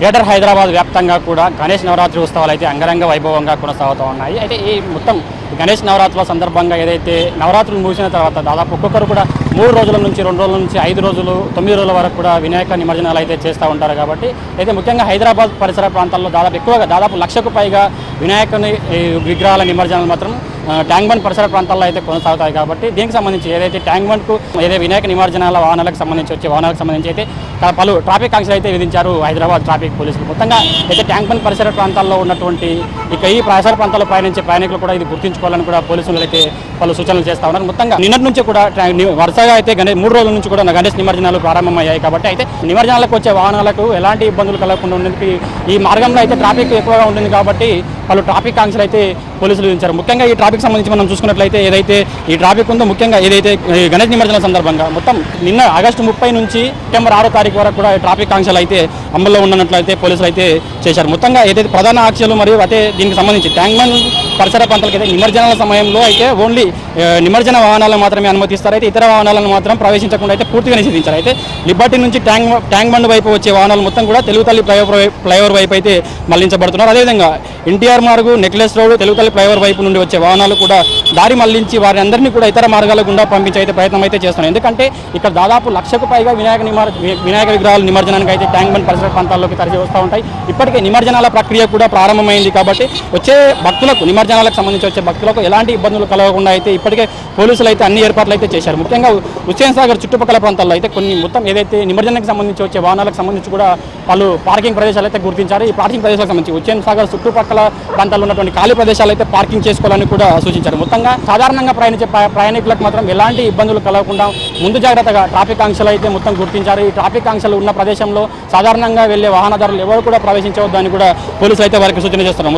Greater Hyderabad వ్యాప్తంగా కూడా గణేష్ నవరాత్రి ఉత్సవాలు అయితే అంగరంగ వైభవంగా కొనసాగుతూ ఉన్నాయి. అయితే ఈ మొత్తం గణేష్ నవరాత్రుల సందర్భంగా ఏదైతే నవరాత్రులు ముగిసిన తర్వాత దాదాపు ఒక్కొక్కరు కూడా 3 రోజుల నుంచి 2 రోజుల నుంచి 5 రోజులు 9 రోజుల వరకు కూడా వినాయక నిమజ్జనాలు అయితే చేస్తూ ఉంటారు. కాబట్టి అయితే ముఖ్యంగా హైదరాబాద్ పరిసర ప్రాంతాల్లో దాదాపు 1,00,000కు పైగా వినాయకుని విగ్రహాల నిమజ్జనాలు మాత్రం ట్యాంక్ బండ్ పరిసర ప్రాంతాల్లో అయితే కొనసాగుతాయి. కాబట్టి దీనికి సంబంధించి ఏదైతే ట్యాంక్ బండ్కు ఏదైతే వినాయక నిమజ్జనాల వాహనాలకు సంబంధించి వచ్చే వాహనాలకు సంబంధించి అయితే పలు ట్రాఫిక్ ఆంక్షలు అయితే విధించారు హైదరాబాద్ ట్రాఫిక్ పోలీసులు. మొత్తంగా అయితే ట్యాంక్ బండ్ పరిసర ప్రాంతాల్లో ఉన్నటువంటి ఈ పరిసర ప్రాంతాల్లో ప్రయాణించే ప్రయాణికులు కూడా ఇది గుర్తించుకోవాలని కూడా పోలీసులు అయితే పలు సూచనలు చేస్తూ ఉన్నారు. మొత్తంగా నిన్నటి నుంచి కూడా వరుసగా అయితే 3 రోజుల నుంచి కూడా గణేష్ నిమజ్జనాలు ప్రారంభమయ్యాయి. కాబట్టి అయితే నిమజ్జనాలకు వచ్చే వాహనాలకు ఎలాంటి ఇబ్బందులు కలగకుండా ఉండేందుకు ఈ మార్గంలో అయితే ట్రాఫిక్ ఎక్కువగా ఉంటుంది. కాబట్టి పలు ట్రాఫిక్ ఆంక్షలు అయితే పోలీసులు విధించారు. ముఖ్యంగా ఈ ట్రాఫిక్ సంబంధించి మనం చూసుకున్నట్లయితే ఏదైతే ఈ ట్రాఫిక్ ఉందో ముఖ్యంగా ఏదైతే గణేష్ నిమజ్జన సందర్భంగా మొత్తం నిన్న ఆగస్టు 30 నుంచి సెప్టెంబర్ 6వ తారీఖు వరకు కూడా ట్రాఫిక్ ఆంక్షలు అయితే అమల్లో ఉన్నట్లయితే పోలీసులు అయితే చేశారు. మొత్తంగా ఏదైతే ప్రధాన ఆంక్షలు మరియు అయితే దీనికి సంబంధించి ట్యాంక్ బండ్ పరిసర ప్రాంతాలకు అయితే నిమజ్జనాల సమయంలో అయితే ఓన్లీ నిమజ్జన వాహనాలను మాత్రమే అనుమతిస్తారు. అయితే ఇతర వాహనాలను మాత్రం ప్రవేశించకుండా అయితే పూర్తిగా నిషేధించారు. అయితే లిబర్టీ నుంచి ట్యాంక్ బండ్ వైపు వచ్చే వాహనాలు మొత్తం కూడా తెలుగుతల్లి ఫ్లైఓవర్ వైపు అయితే మళ్లించబడుతున్నారు. అదేవిధంగా ఎన్టీఆర్ మార్గు, నెక్లెస్ రోడ్, తెలుగుతల్లి ఫ్లైఓవర్ వైపు నుండి వచ్చే వాహనాలు కూడా దారి మళ్లించి వారి అందరినీ కూడా ఇతర మార్గాల గుండా పంపించే అయితే ప్రయత్నం అయితే చేస్తున్నారు. ఎందుకంటే ఇక్కడ దాదాపు 1,00,000కు పైగా వినాయక విగ్రహాల నిమజ్జనానికి అయితే ట్యాంక్ బండ్ పరిసర ప్రాంతాల్లోకి తరలి వస్తూ ఉంటాయి. ఇప్పటికే నిమజ్జనాల ప్రక్రియ కూడా ప్రారంభమైంది. కాబట్టి వచ్చే భక్తులకు నిమజ్జనాలకు సంబంధించి వచ్చే భక్తులకు ఎలాంటి ఇబ్బందులు కలగకుండా అయితే ఇప్పటికే పోలీసులు అయితే అన్ని ఏర్పాట్లు అయితే చేశారు. ముఖ్యంగా హుస్సేన్ సాగర్ చుట్టుపక్కల ప్రాంతాల్లో అయితే కొన్ని మొత్తం ఏదైతే నిమజ్జనానికి సంబంధించి వచ్చే వాహనాలకు సంబంధించి కూడా పలు పార్కింగ్ ప్రదేశాలు అయితే గుర్తించారు. ఈ పార్కింగ్ ప్రదేశాలకు సంబంధించి హుస్సేన్ సాగర్ చుట్టుపక్కల ప్రాంతాల్లో ఉన్నటువంటి ఖాళీ ప్రదేశాలు అయితే పార్కింగ్ చేసుకోవాలని కూడా సూచించారు. మొత్తంగా సాధారణంగా ప్రయాణించే ప్రయాణికులకు మాత్రం ఎలాంటి ఇబ్బందులు కలగకుండా ముందు జాగ్రత్తగా ట్రాఫిక్ ఆంక్షలు అయితే మొత్తం గుర్తించారు. ఈ ట్రాఫిక్ ఆంక్షలు ఉన్న ప్రదేశంలో సాధారణంగా వెళ్లే వాహనదారులు ఎవరు కూడా ప్రవేశించవద్దని కూడా పోలీసులు అయితే వారికి సూచన చేస్తున్నారు.